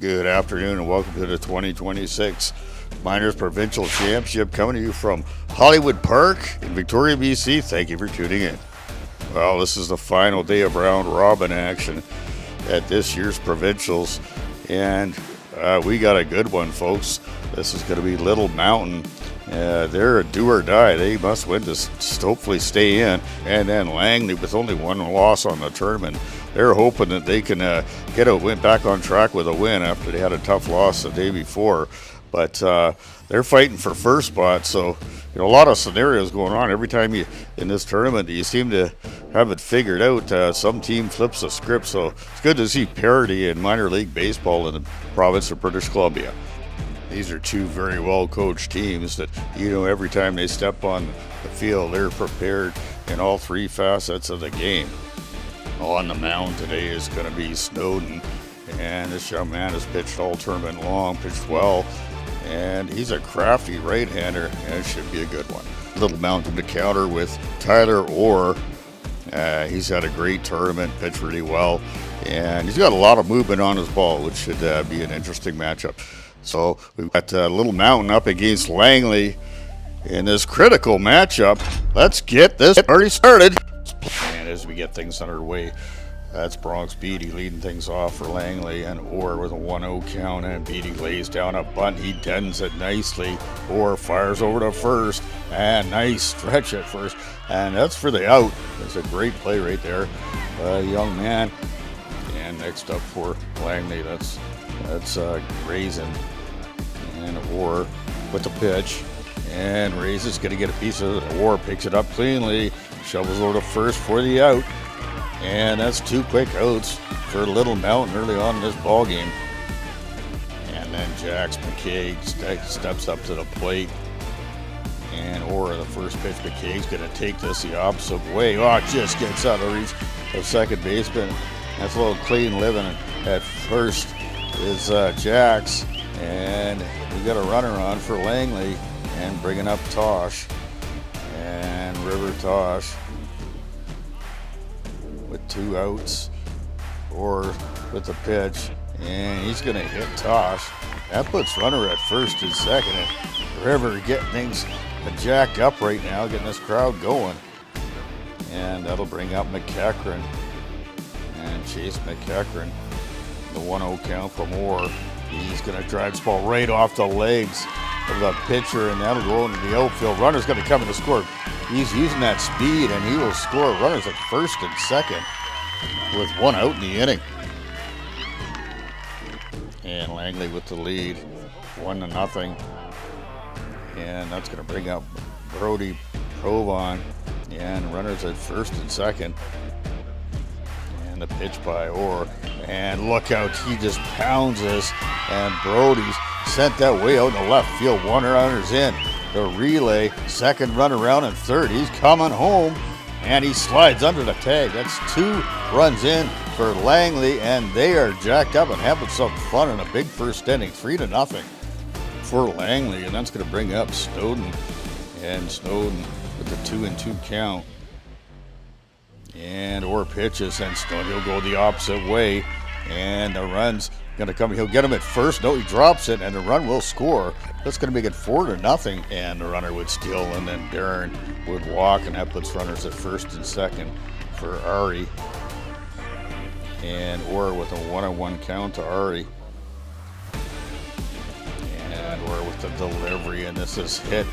Good afternoon and welcome to the 2026 Minors Provincial Championship, coming to you from Hollywood Park in Victoria, BC. Thank you for tuning in. Well, this is the final day of round robin action at this year's Provincials, and we got a good one, folks. This is going to be Little Mountain. They're a do or die. They must win to hopefully stay in. And then Langley, with only one loss on the tournament, they're hoping that they can get a win, back on track with a win after they had a tough loss the day before. But they're fighting for first spot. So, a lot of scenarios going on. Every time you in this tournament, you seem to have it figured out. Some team flips the script. So it's good to see parity in minor league baseball in the province of British Columbia. These are two very well-coached teams that, every time they step on the field, they're prepared in all three facets of the game. On the mound today is going to be Snowden, and this young man has pitched all tournament long, pitched well, and he's a crafty right-hander, and it should be a good one. Little Mountain to counter with Tyler Orr. He's had a great tournament, pitched really well, and he's got a lot of movement on his ball, which should be an interesting matchup. So we've got Little Mountain up against Langley in this critical matchup. Let's get this party started. And as we get things underway, that's Bronx Beatty leading things off for Langley, and Orr with a 1-0 count, and Beatty lays down a bunt. He dens it nicely. Orr fires over to first, and nice stretch at first, and that's for the out. That's a great play right there. Young man. And next up for Langley, that's Raisin, and Orr with the pitch, and Raisin's going to get a piece of it. Orr picks it up cleanly, shovels over to first for the out, and that's two quick outs for Little Mountain early on in this ball game. And then Jax McKay steps up to the plate, and Orr, the first pitch, McKay's going to take this the opposite way. Oh, it just gets out of reach of second baseman. That's a little clean living at first is Jax, and we got a runner on for Langley, and bringing up Tosh, and River Tosh with two outs, or with the pitch, and he's going to hit Tosh. That puts runner at first and second, and River getting things jacked up right now, getting this crowd going, and that'll bring up McEachran, and Chase McEachran. The 1-0 count from Orr. He's going to drive this ball right off the legs of the pitcher, and that'll go into the outfield. Runner's going to come in to score. He's using that speed, and he will score. Runners at first and second with one out in the inning. And Langley with the lead, 1-0. And that's going to bring up Brody Provon, and runners at first and second. The pitch by Orr, and look out, he just pounds this, and Brody's sent that way out in the left field. One runner's in. The relay, second run around and third. He's coming home, and he slides under the tag. That's two runs in for Langley, and they are jacked up and having some fun in a big first inning, 3-0 for Langley, and that's going to bring up Snowden, and Snowden with the 2-2 count. And Orr pitches, and he'll go the opposite way, and the run's going to come. He'll get him at first. No, he drops it, and the run will score. That's going to make it 4-0, and the runner would steal, and then Darren would walk, and that puts runners at first and second for Ari. And Orr with a 1-1 count to Ari. And Orr with the delivery, and this is hit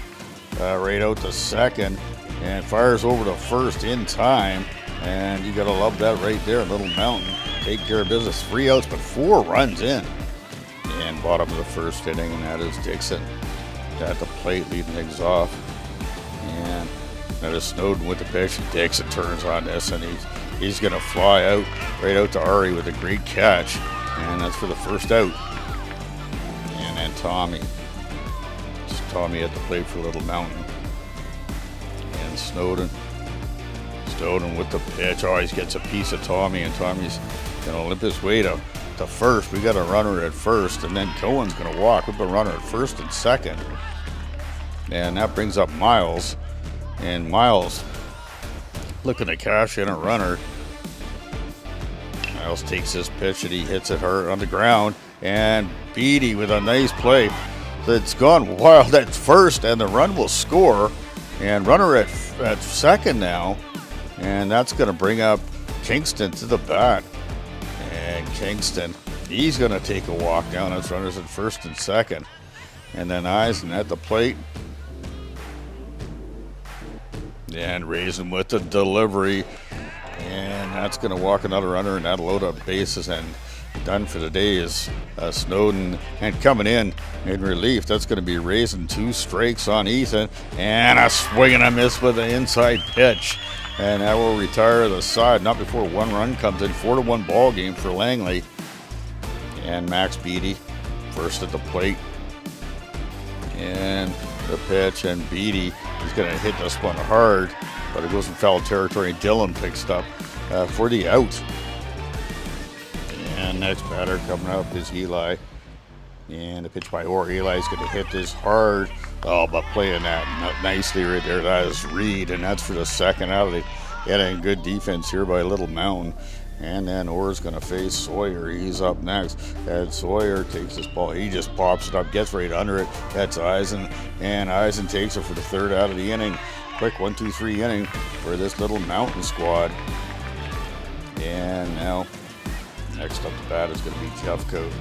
right out to second, and fires over to first in time. And you gotta love that right there. Little Mountain take care of business. 3 outs, but 4 runs in. And bottom of the first inning, and that is Dixon at the plate leading things off. And that is Snowden with the pitch. Dixon turns on this, and he's gonna fly out right out to Ari with a great catch. And that's for the first out. And then Tommy at the plate for Little Mountain. And Snowden with the pitch. Oh, he gets a piece of Tommy, and Tommy's going to limp his way to first. We got a runner at first, and then Cohen's going to walk with a runner at first and second. And that brings up Miles. And Miles looking to cash in a runner. Miles takes this pitch, and he hits it hard on the ground. And Beatty with a nice play. That's gone wild at first, and the run will score. And runner at second now. And that's going to bring up Kingston to the bat. And Kingston, he's going to take a walk down. That's runners at first and second. And then Eisen at the plate. And Raisin with the delivery. And that's going to walk another runner, and that'll load up bases. And done for the day is Snowden. And coming in relief, that's going to be Raisin. 2 strikes on Ethan. And a swing and a miss with an inside pitch. And that will retire the side, not before 1 run comes in. 4-1 ball game for Langley. And Max Beatty first at the plate. And the pitch, and Beatty is going to hit this one hard, but it goes in foul territory. Dillon picks it up for the out. And next batter coming up is Eli. And the pitch by Orr. Eli's going to hit this hard. Oh, but playing that nicely right there. That is Reed, and that's for the second out of the inning. Good defense here by Little Mountain. And then Orr's going to face Sawyer. He's up next. And Sawyer takes this ball. He just pops it up, gets right under it. That's Eisen. And Eisen takes it for the third out of the inning. Quick 1-2-3 inning for this Little Mountain squad. And now, next up to bat is going to be Jeffcoat.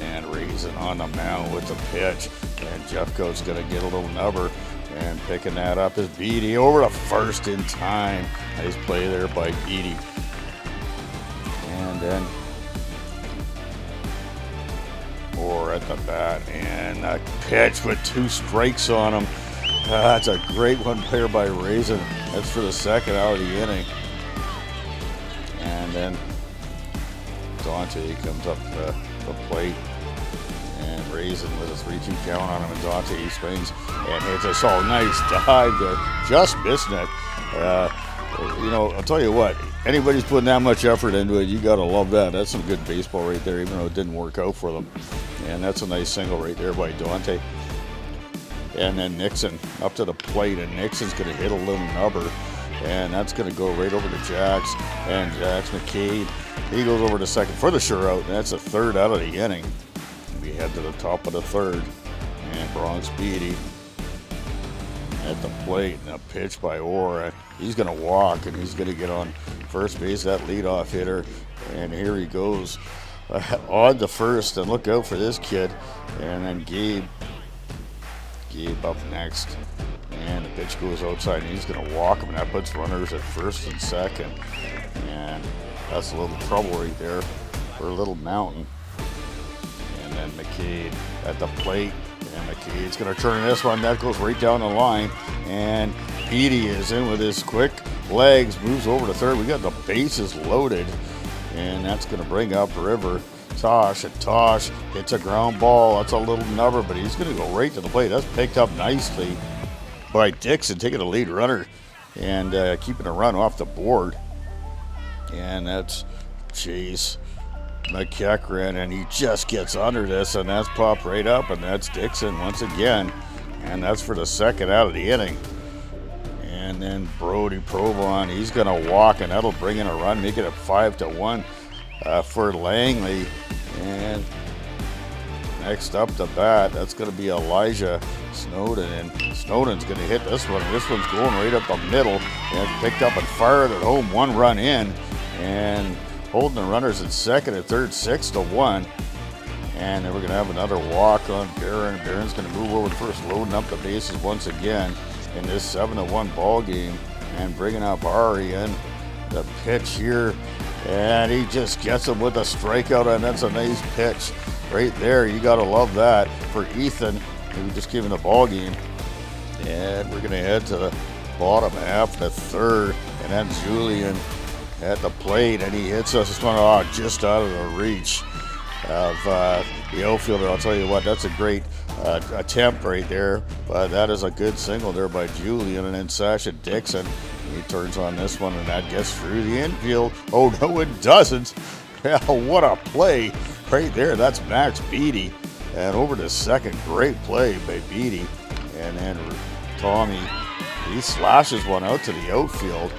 And Raisin on the mound with the pitch. And Jeffcoat's going to get a little nubber. And picking that up is Beatty over to first in time. Nice play there by Beatty. And then Orr at the bat. And a pitch with 2 strikes on him. That's a great one player by Raisin. That's for the second out of the inning. And then Dante comes up to the plate. And Raisin with a 3-2 count on him, and Dante swings and hits a so nice dive there, just missing it. I'll tell you what, anybody's putting that much effort into it, you gotta love that. That's some good baseball right there, even though it didn't work out for them. And that's a nice single right there by Dante. And then Nixon up to the plate, and Nixon's gonna hit a little nubber, and that's gonna go right over to Jax. And Jax McCade, he goes over to second for the sure out, and that's the third out of the inning. We head to the top of the third, and Bronx Beatty at the plate, and a pitch by Orr. He's going to walk, and he's going to get on first base, that leadoff hitter, and here he goes on to first, and look out for this kid. And then Gabe up next, and the pitch goes outside, and he's going to walk him, and that puts runners at first and second, and that's a little trouble right there for Little Mountain. And then McCade at the plate, and McCade's going to turn this one. That goes right down the line, and Beatty is in with his quick legs, moves over to third. We got the bases loaded, and that's going to bring up River. Tosh, and Tosh hits a ground ball. That's a little nubber, but he's going to go right to the plate. That's picked up nicely by Dixon, taking the lead runner and keeping a run off the board. And that's Chase McEachran, and he just gets under this, and that's popped right up, and that's Dixon once again, and that's for the second out of the inning. And then Brody Provon, he's going to walk, and that'll bring in a run, make it a 5-1 for Langley. And next up to bat, that's going to be Elijah Snowden, and Snowden's going to hit this one. This one's going right up the middle, and picked up and fired at home, 1 run in, and holding the runners at second and third, 6-1. And then we're going to have another walk on Barron. Barron's going to move over to first, loading up the bases once again in this 7-1 ball game. And bringing up Ari in the pitch here. And he just gets him with a strikeout, and that's a nice pitch right there. You got to love that for Ethan, who just gave him the ball game. And we're going to head to the bottom half of the third. And then Julian at the plate, and he hits us. This one just out of the reach of the outfielder. I'll tell you what, that's a great attempt right there, but that is a good single there by Julian. And then Sasha Dixon, he turns on this one, and that gets through the infield. Oh no, it doesn't. Yeah, what a play right there. That's Max Beatty, and over to second. Great play by Beatty. And then Tommy, he slashes one out to the outfield,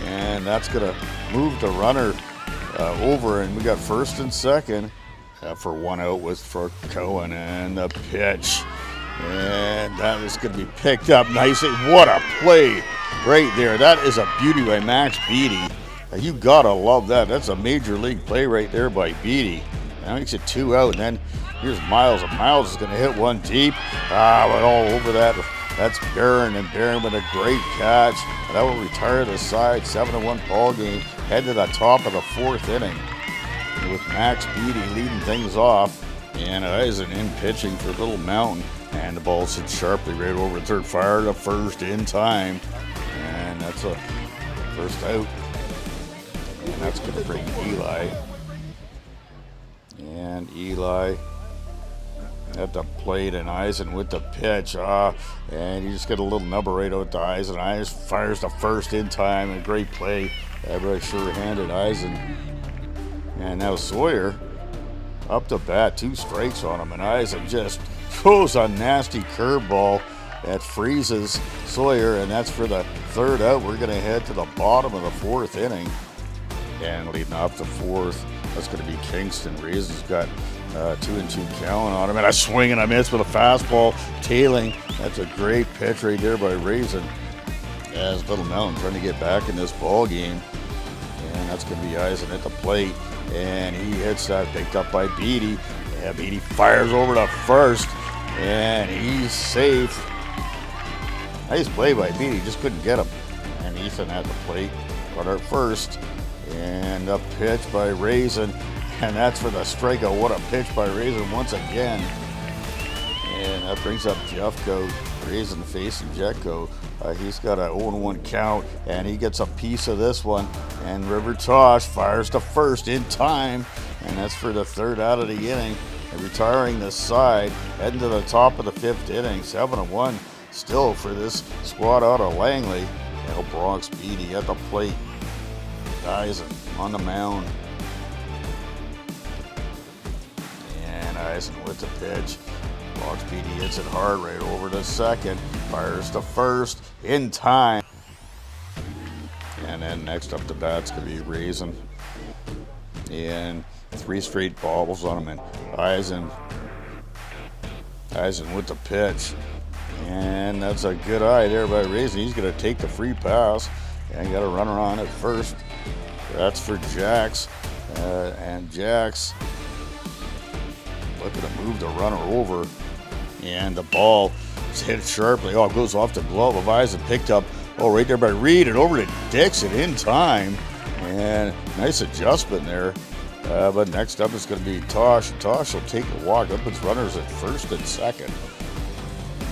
and that's going to move the runner over, and we got first and second. for 1 out was for Cohen, and the pitch. And that is going to be picked up nicely. What a play right there. That is a beauty by Max Beatty. You got to love that. That's a major league play right there by Beatty. That makes it 2 out. And then here's Miles. And Miles is going to hit one deep. But all over that. That's Barron. And Barron with a great catch. And that will retire the side. 7-1 ball game. Head to the top of the 4th inning, with Max Beatty leading things off. And Eisen in pitching for Little Mountain. And the ball hit sharply right over third. Fire to first in time. And that's a first out. And that's going to bring Eli. And Eli at the plate, and Eisen with the pitch. And you just get a little number right out to Eisen. Eisen fires the first in time. A great play. Everybody sure-handed Eisen. And now Sawyer up to bat, 2 strikes on him, and Eisen just throws a nasty curveball that freezes Sawyer, and that's for the 3rd out. We're going to head to the bottom of the 4th inning, and leading off the 4th, that's going to be Kingston. Raisin's got 2-2 count on him, and a swing and a miss with a fastball tailing. That's a great pitch right there by Raisin, as Little Mountain trying to get back in this ball game, and that's going to be Eisen at the plate. And he hits that, picked up by Beatty. Yeah, Beatty fires over to first, and he's safe. Nice play by Beatty, just couldn't get him. And Ethan at the plate, runner at first, and a pitch by Raisin, and that's for the strikeout. What a pitch by Raisin once again. And that brings up Jeffco. Raisin facing Jetco. He's got an 0-1 count, and he gets a piece of this one. And River Tosh fires to first in time, and that's for the 3rd out of the inning. And retiring the side, heading to the top of the 5th inning. 7-1 still for this squad out of Langley. Now Bronx Beatty at the plate. Eisen on the mound. And Eisen with the pitch. Bronx Beatty hits it hard right over to second. Fires to first in time. And then next up to bat's going to be Raisin. And 3 straight bobbles on him. And Eisen with the pitch. And that's a good eye there by Raisin. He's going to take the free pass. And got a runner on at first. That's for Jax. And Jax looking to move the runner over. And the ball is hit sharply. Oh, it goes off the glove of Eisen. Picked up, right there by Reed, and over to Dixon in time. And nice adjustment there. But next up is going to be Tosh. Tosh will take a walk. Up its runners at first and second.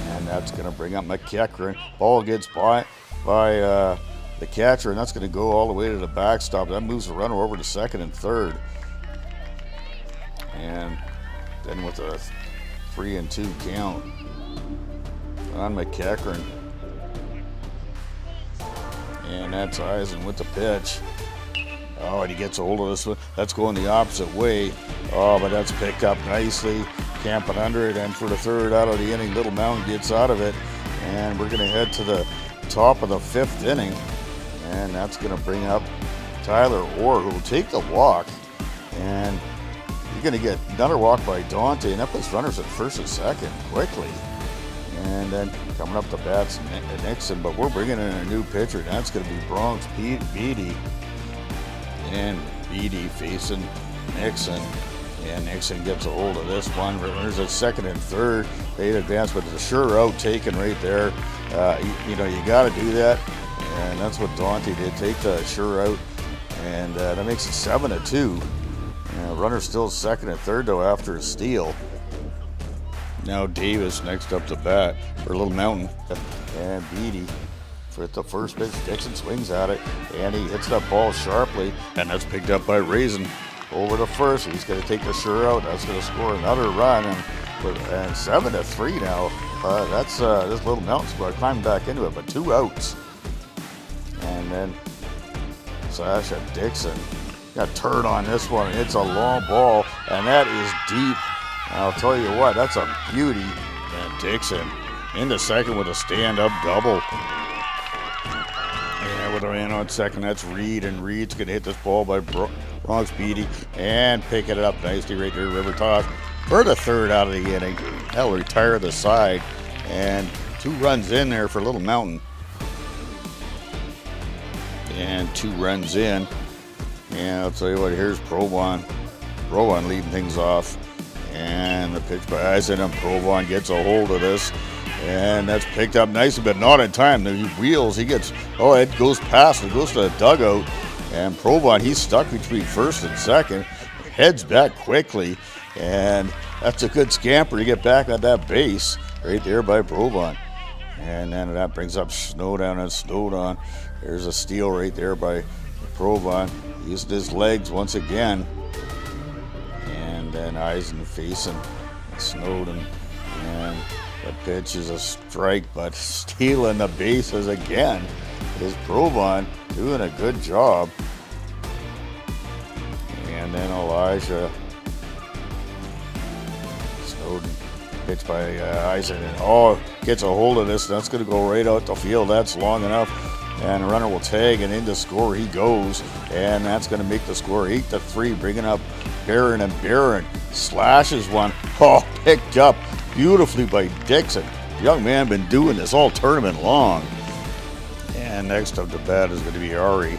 And that's going to bring up McEachran. Ball gets by the catcher, and that's going to go all the way to the backstop. That moves the runner over to second and third. And then with a 3-2 count on McEachran. And that's Eisen with the pitch. Oh, and he gets a hold of this one. That's going the opposite way. Oh, but that's picked up nicely. Camping under it. And for the 3rd out of the inning, Little Mountain gets out of it. And we're going to head to the top of the 5th inning. And that's going to bring up Tyler Orr, who will take the walk. And you're going to get another walk by Dante. And that puts runners at first and second quickly. And then coming up the bats, Nixon. But we're bringing in a new pitcher. And that's going to be Bronx Beatty. And Beatty facing Nixon. And Nixon gets a hold of this one. Runners at second and third. Late advance, but the sure out taken right there. You got to do that. And that's what Dante did. Take the sure out. And that makes it 7-2. Runner still second and third, though, after a steal. Now Davis next up to bat for Little Mountain. And Beatty for the first pitch. Dixon swings at it, and he hits that ball sharply, and that's picked up by Raisin over to first. He's going to take the sure out. That's going to score another run, and 7-3 now. That's this Little Mountain squad climbing back into it, but 2 outs. And then Sasha Dixon got a turn on this one. It's a long ball, and that is deep. And I'll tell you what, that's a beauty. And Dixon into second with a stand-up double. And with a man on second, that's Reed, and Reed's going to hit this ball by Bronx Beatty, and picking it up nicely right there, River Toss for the third out of the inning. That'll retire the side, and 2 runs in there for Little Mountain. And 2 runs in. And I'll tell you what, here's Provon. Provon leading things off. And the pitch by Eisen, and Provon gets a hold of this. And that's picked up nicely, but not in time. The wheels, he gets, it goes past, it goes to the dugout. And Provon, he's stuck between first and second. Heads back quickly. And that's a good scamper to get back on that base right there by Provon. And then that brings up Snowdown and Snowdown. There's a steal right there by Provon. Used his legs once again. And then Eisen facing Snowden. And the pitch is a strike, but stealing the bases again is Provon, doing a good job. And then Elijah Snowden, pitched by Eisen, and gets a hold of this. That's going to go right out the field. That's long enough. And the runner will tag, and into score he goes. And that's going to make the score 8-3, bringing up Barron. And Barron slashes one. Picked up beautifully by Dixon. The young man been doing this all tournament long. And next up to bat is going to be Ari.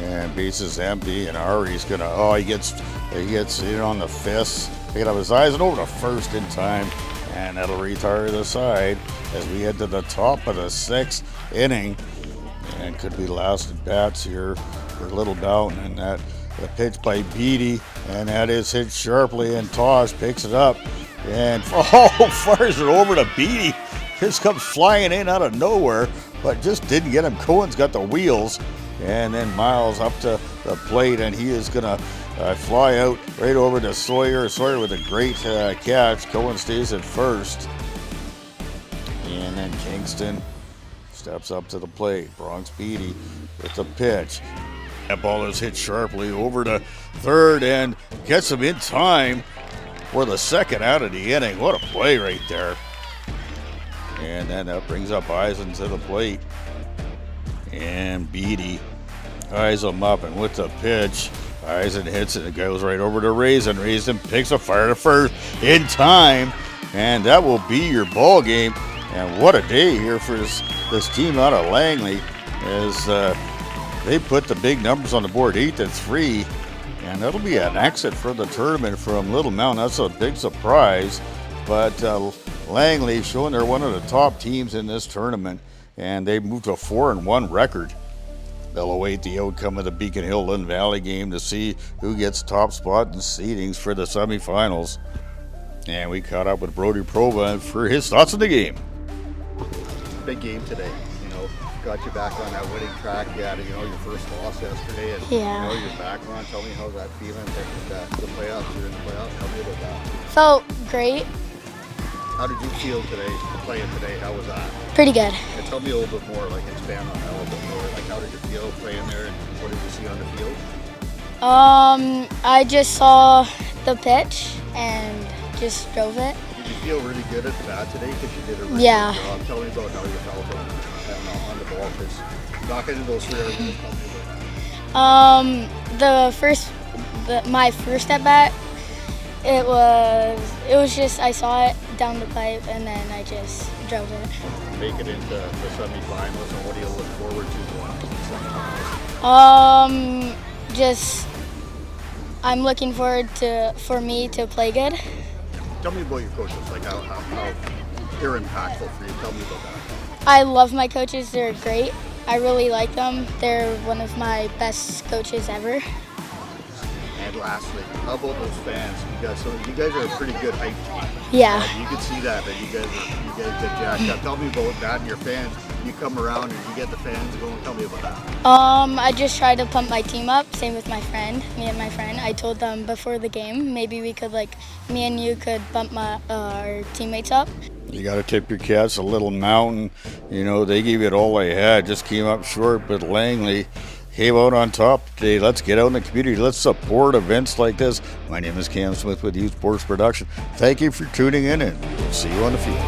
And base is empty, and Ari's going to, he gets in on the fist, picking up his eyes, and over to first in time. And that'll retire the side as we head to the top of the 6th inning. And could be last at bats here for Little Mountain. And that the pitch by Beatty, and that is hit sharply, and Tosh picks it up and fires it over to Beatty. This comes flying in out of nowhere, but just didn't get him. Cohen's got the wheels, and then Miles up to the plate, and he is gonna fly out right over to Sawyer. Sawyer with a great catch. Cohen stays at first, and then Kingston steps up to the plate. Bronx Beatty with the pitch. That ball is hit sharply over to third and gets him in time for the second out of the inning. What a play right there. And then that brings up Eisen to the plate. And Beatty eyes him up, and with the pitch, Eisen hits it. It goes right over to Raisin. Raisin picks a fire to first in time. And that will be your ball game. And what a day here for this team out of Langley, as they put the big numbers on the board, 8-3, and that'll be an exit for the tournament from Little Mountain. That's a big surprise, but Langley showing they're one of the top teams in this tournament, and they moved to a 4-1 record. They'll await the outcome of the Beacon Hill Lynn Valley game to see who gets top spot and seedings for the semifinals. And we caught up with Brody Prova for his thoughts on the game. Big game today, got you back on that winning track. You had, your first loss yesterday, and you're back on. Tell me, how's that feeling? The playoffs, you're in the playoffs. Tell me about that. Felt great. How did you feel today, playing today? How was that? Pretty good. And tell me a little bit more, expand on that a little bit more. How did you feel playing there, and what did you see on the field? I just saw the pitch and just drove it. Did you feel really good at the bat today? Because you did a really good job. Tell me about how you felt on the ball. Because knocking into those 3 errors, tell me about that. My first at bat, it was just, I saw it down the pipe, and then I just drove it. Make it into the semifinals, and what do you look forward to going to the semifinals? I'm looking forward for me to play good. Tell me about your coaches, how they're impactful for you. Tell me about that. I love my coaches. They're great. I really like them. They're one of my best coaches ever. And lastly, how about those fans? You guys are a pretty good hype team. Yeah. You can see that you guys get jacked up. Tell me about that and your fans. You come around and you get the fans going. Tell me about that. I just try to pump my team up. Same with me and my friend. I told them before the game, maybe we could, me and you could bump our teammates up. You got to tip your cats a Little Mountain. They gave it all they had, just came up short, but Langley came out on top today. Let's get out in the community. Let's support events like this. My name is Cam Smith with Youth Sports Production. Thank you for tuning in, and we'll see you on the field.